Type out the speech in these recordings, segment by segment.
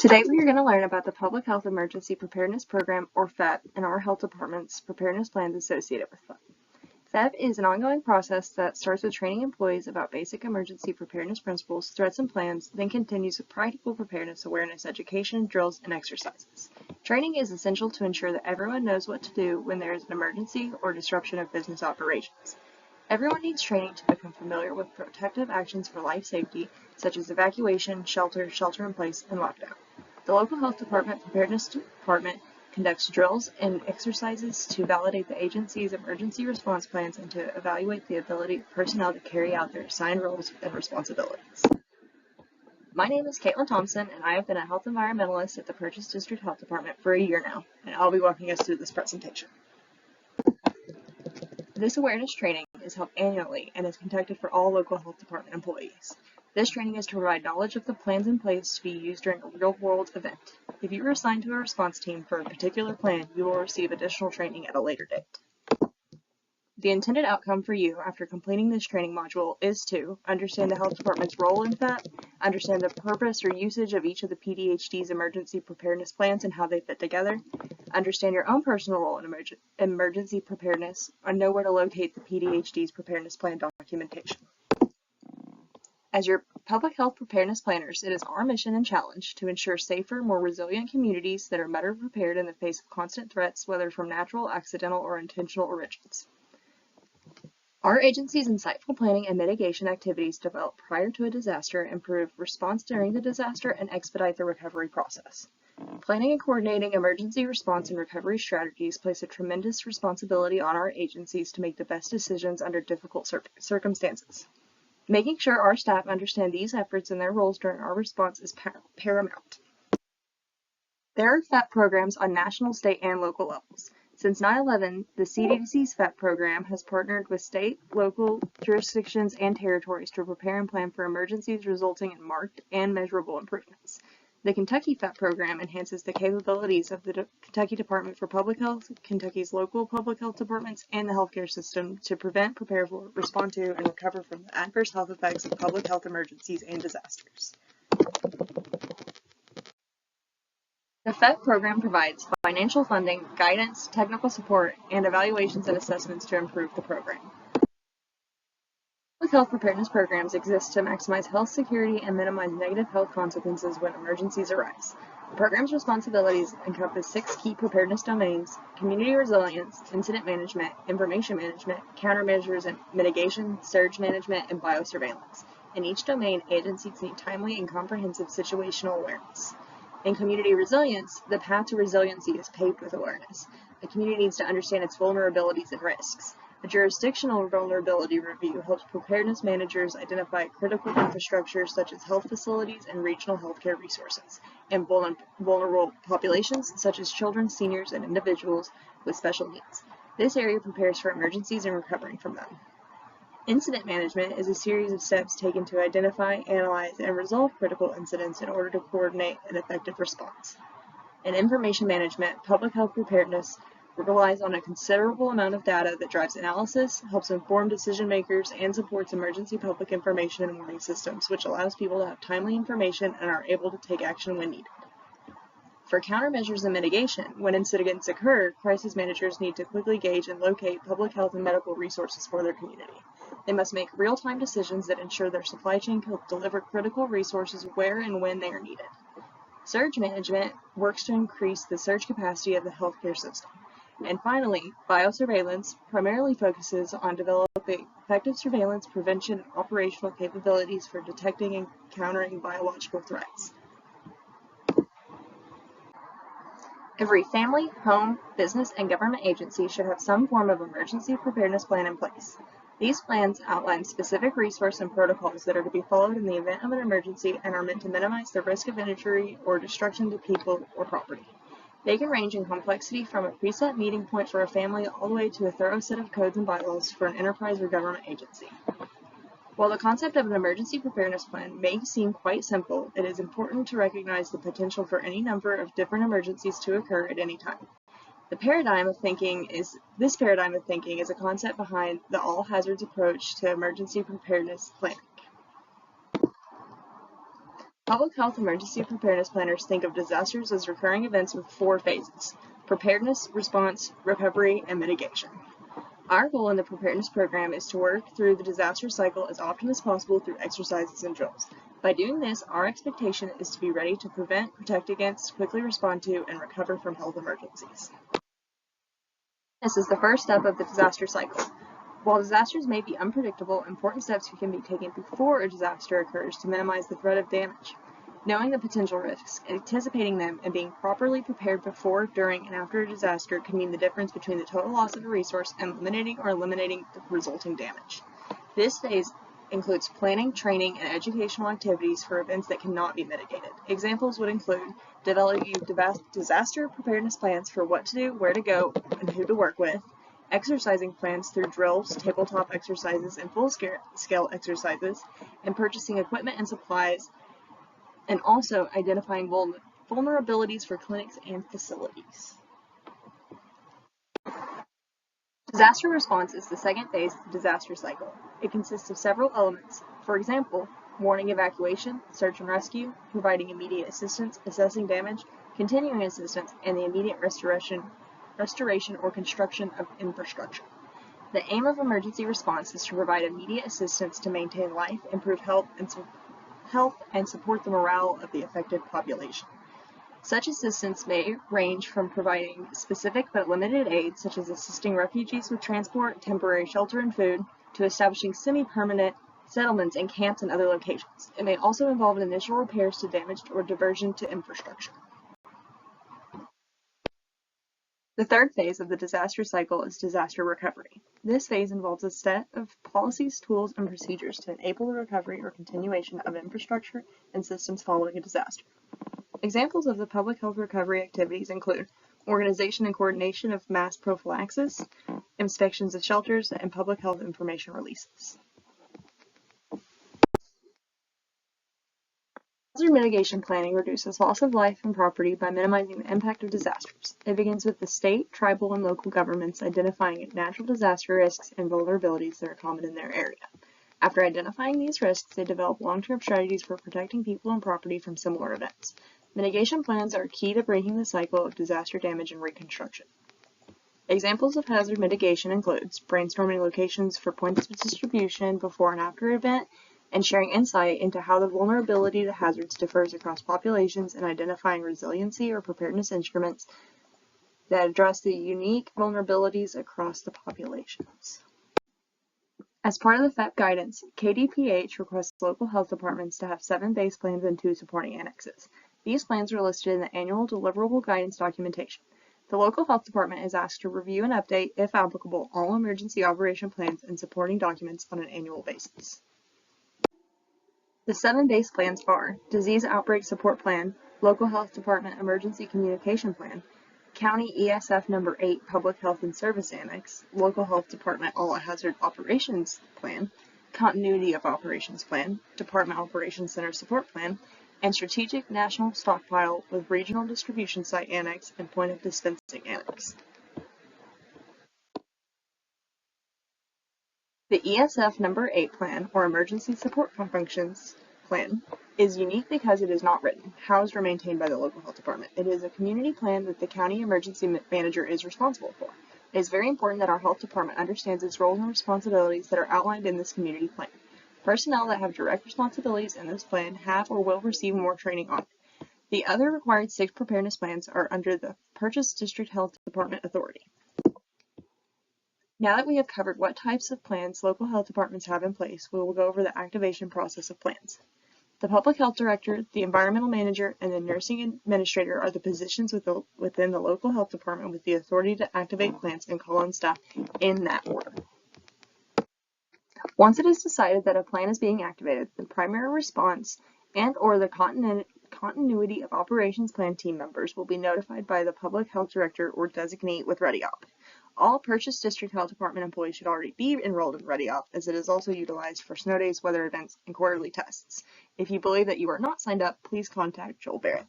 Today we are going to learn about the Public Health Emergency Preparedness Program, or PHEP, and our health department's preparedness plans associated with PHEP. PHEP is an ongoing process that starts with training employees about basic emergency preparedness principles, threats, and plans, then continues with practical preparedness awareness education, drills, and exercises. Training is essential to ensure that everyone knows what to do when there is an emergency or disruption of business operations. Everyone needs training to become familiar with protective actions for life safety, such as evacuation, shelter in place, and lockdown. The local health department preparedness department conducts drills and exercises to validate the agency's emergency response plans and to evaluate the ability of personnel to carry out their assigned roles and responsibilities. My name is Caitlin Thompson, and I have been a health environmentalist at the Purchase District Health Department for a year now, and I'll be walking us through this presentation. This awareness training is held annually and is conducted for all local health department employees. This training is to provide knowledge of the plans in place to be used during a real-world event. If you are assigned to a response team for a particular plan, you will receive additional training at a later date. The intended outcome for you after completing this training module is to understand the health department's role in PHEP, understand the purpose or usage of each of the PDHD's emergency preparedness plans and how they fit together, understand your own personal role in emergency preparedness, and know where to locate the PDHD's preparedness plan documentation. As your public health preparedness planners, it is our mission and challenge to ensure safer, more resilient communities that are better prepared in the face of constant threats, whether from natural, accidental, or intentional origins. Our agency's insightful planning and mitigation activities developed prior to a disaster improve response during the disaster and expedite the recovery process. Planning and coordinating emergency response and recovery strategies place a tremendous responsibility on our agencies to make the best decisions under difficult circumstances. Making sure our staff understand these efforts and their roles during our response is paramount. There are PHEP programs on national, state, and local levels. Since 9/11, the CDC's PHEP program has partnered with state, local jurisdictions, and territories to prepare and plan for emergencies resulting in marked and measurable improvements. The Kentucky PHEP program enhances the capabilities of the Kentucky Department for Public Health, Kentucky's local public health departments, and the healthcare system to prevent, prepare for, respond to, and recover from the adverse health effects of public health emergencies and disasters. The PHEP program provides financial funding, guidance, technical support, and evaluations and assessments to improve the program. Public health preparedness programs exist to maximize health security and minimize negative health consequences when emergencies arise. The program's responsibilities encompass 6 key preparedness domains: community resilience, incident management, information management, countermeasures and mitigation, surge management, and biosurveillance. In each domain, agencies need timely and comprehensive situational awareness. In community resilience, the path to resiliency is paved with awareness. A community needs to understand its vulnerabilities and risks. A jurisdictional vulnerability review helps preparedness managers identify critical infrastructure such as health facilities and regional healthcare resources, and vulnerable populations such as children, seniors, and individuals with special needs. This area prepares for emergencies and recovering from them. Incident management is a series of steps taken to identify, analyze, and resolve critical incidents in order to coordinate an effective response. In information management, public health preparedness relies on a considerable amount of data that drives analysis, helps inform decision makers, and supports emergency public information and warning systems, which allows people to have timely information and are able to take action when needed. For countermeasures and mitigation, when incidents occur, crisis managers need to quickly gauge and locate public health and medical resources for their community. They must make real-time decisions that ensure their supply chain can deliver critical resources where and when they are needed. Surge management works to increase the surge capacity of the healthcare system. And finally, biosurveillance primarily focuses on developing effective surveillance, prevention, and operational capabilities for detecting and countering biological threats. Every family, home, business, and government agency should have some form of emergency preparedness plan in place. These plans outline specific resources and protocols that are to be followed in the event of an emergency and are meant to minimize the risk of injury or destruction to people or property. They can range in complexity from a preset meeting point for a family all the way to a thorough set of codes and bylaws for an enterprise or government agency. While the concept of an emergency preparedness plan may seem quite simple, it is important to recognize the potential for any number of different emergencies to occur at any time. This paradigm of thinking is a concept behind the all hazards approach to emergency preparedness planning. Public health emergency preparedness planners think of disasters as recurring events with 4 phases: preparedness, response, recovery, and mitigation. Our goal in the preparedness program is to work through the disaster cycle as often as possible through exercises and drills. By doing this, our expectation is to be ready to prevent, protect against, quickly respond to, and recover from health emergencies. This is the first step of the disaster cycle. While disasters may be unpredictable, important steps can be taken before a disaster occurs to minimize the threat of damage. Knowing the potential risks, anticipating them, and being properly prepared before, during, and after a disaster can mean the difference between the total loss of a resource and eliminating the resulting damage. This phase includes planning, training, and educational activities for events that cannot be mitigated. Examples would include developing disaster preparedness plans for what to do, where to go, and who to work with, exercising plans through drills, tabletop exercises, and full-scale exercises, and purchasing equipment and supplies, and also identifying vulnerabilities for clinics and facilities. Disaster response is the second phase of the disaster cycle. It consists of several elements. For example, warning evacuation, search and rescue, providing immediate assistance, assessing damage, continuing assistance, and the immediate restoration or construction of infrastructure. The aim of emergency response is to provide immediate assistance to maintain life, improve health, and support the morale of the affected population. Such assistance may range from providing specific but limited aid, such as assisting refugees with transport, temporary shelter, and food, to establishing semi-permanent settlements and camps in other locations. It may also involve initial repairs to damaged or diversion to infrastructure. The third phase of the disaster cycle is disaster recovery. This phase involves a set of policies, tools, and procedures to enable the recovery or continuation of infrastructure and systems following a disaster. Examples of the public health recovery activities include organization and coordination of mass prophylaxis, inspections of shelters, and public health information releases. Hazard mitigation planning reduces loss of life and property by minimizing the impact of disasters. It begins with the state, tribal, and local governments identifying natural disaster risks and vulnerabilities that are common in their area. After identifying these risks, they develop long-term strategies for protecting people and property from similar events. Mitigation plans are key to breaking the cycle of disaster damage and reconstruction. Examples of hazard mitigation includes brainstorming locations for points of distribution before and after an event, and sharing insight into how the vulnerability to hazards differs across populations, and identifying resiliency or preparedness instruments that address the unique vulnerabilities across the populations. As part of the PHEP guidance, KDPH requests local health departments to have 7 base plans and 2 supporting annexes. These plans are listed in the annual deliverable guidance documentation. The local health department is asked to review and update, if applicable, all emergency operation plans and supporting documents on an annual basis. The 7 base plans are Disease Outbreak Support Plan, Local Health Department Emergency Communication Plan, County ESF No. 8 Public Health and Service Annex, Local Health Department All Hazard Operations Plan, Continuity of Operations Plan, Department Operations Center Support Plan, and Strategic National Stockpile with Regional Distribution Site Annex and Point of Dispensing Annex. The ESF No. 8 Plan, or Emergency Support Functions Plan, is unique because it is not written, housed, or maintained by the local health department. It is a community plan that the county emergency manager is responsible for. It is very important that our health department understands its roles and responsibilities that are outlined in this community plan. Personnel that have direct responsibilities in this plan have or will receive more training on it. The other required 6 preparedness plans are under the Purchase District Health Department authority. Now that we have covered what types of plans local health departments have in place, we will go over the activation process of plans. The public health director, the environmental manager, and the nursing administrator are the positions within the local health department with the authority to activate plans and call on staff in that order. Once it is decided that a plan is being activated, the primary response and/or the continuity of operations plan team members will be notified by the public health director or designee with ReadyOp. All Purchase District Health Department employees should already be enrolled in ReadyOp, as it is also utilized for snow days, weather events, and quarterly tests. If you believe that you are not signed up, please contact Joel Barrett.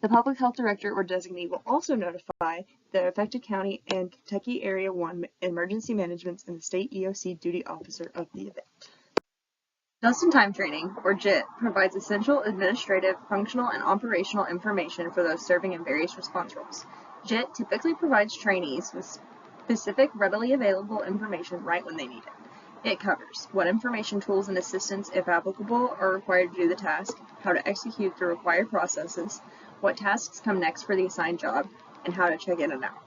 The public health director or designee will also notify the affected county and Kentucky Area 1 emergency managements and the state EOC duty officer of the event. Just-in-time training, or JIT, provides essential administrative, functional, and operational information for those serving in various response roles. JIT typically provides trainees with specific, readily available information right when they need it. It covers what information, tools, and assistance, if applicable, are required to do the task, how to execute the required processes, what tasks come next for the assigned job, and how to check in and out.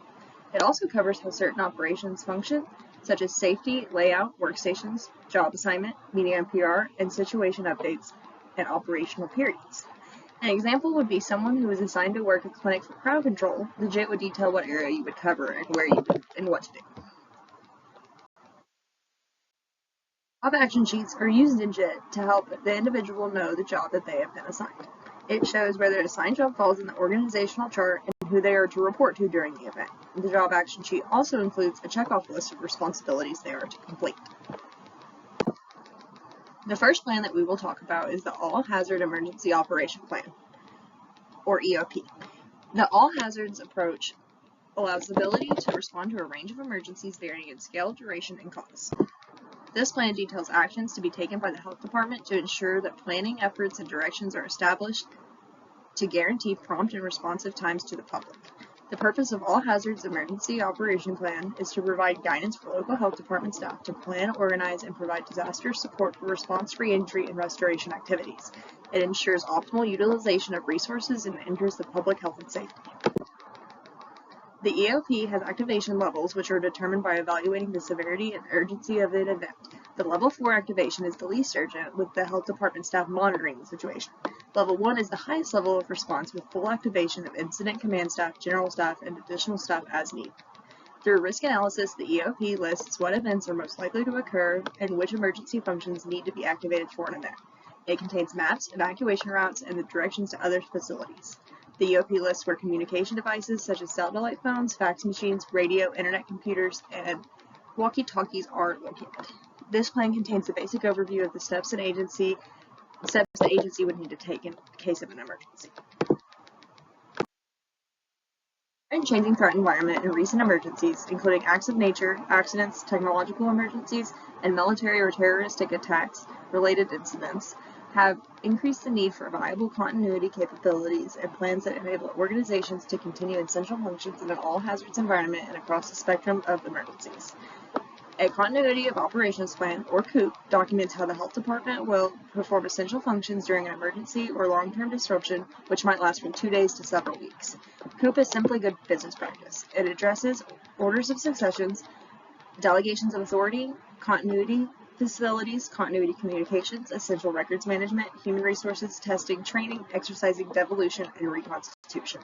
It also covers how certain operations function, such as safety, layout, workstations, job assignment, meeting NPR, and situation updates, and operational periods. An example would be someone who is assigned to work a clinic for crowd control. The JIT would detail what area you would cover and where you would, and what to do. Job action sheets are used in JIT to help the individual know the job that they have been assigned. It shows where their assigned job falls in the organizational chart and who they are to report to during the event. The job action sheet also includes a checkoff list of responsibilities they are to complete. The first plan that we will talk about is the All Hazard Emergency Operation Plan, or EOP. The All Hazards approach allows the ability to respond to a range of emergencies varying in scale, duration, and cost. This plan details actions to be taken by the health department to ensure that planning efforts and directions are established to guarantee prompt and responsive times to the public. The purpose of All Hazards Emergency Operation Plan is to provide guidance for local health department staff to plan, organize, and provide disaster support for response, re-entry, and restoration activities. It ensures optimal utilization of resources and ensures the public health and safety. The EOP has activation levels, which are determined by evaluating the severity and urgency of an event. The Level 4 activation is the least urgent, with the health department staff monitoring the situation. Level 1 is the highest level of response, with full activation of incident command staff, general staff, and additional staff as needed. Through risk analysis, the EOP lists what events are most likely to occur and which emergency functions need to be activated for an event. It contains maps, evacuation routes, and the directions to other facilities. The EOP lists where communication devices such as satellite phones, fax machines, radio, internet computers, and walkie-talkies are located. This plan contains the basic overview of the steps the agency would need to take in case of an emergency. In changing threat environment and recent emergencies, including acts of nature, accidents, technological emergencies, and military or terroristic attacks related incidents, have increased the need for viable continuity capabilities and plans that enable organizations to continue essential functions in an all-hazards environment and across the spectrum of emergencies. A Continuity of Operations Plan, or COOP, documents how the health department will perform essential functions during an emergency or long-term disruption, which might last from 2 days to several weeks. COOP is simply good business practice. It addresses orders of successions, delegations of authority, continuity facilities, continuity communications, essential records management, human resources, testing, training, exercising devolution, and reconstitution.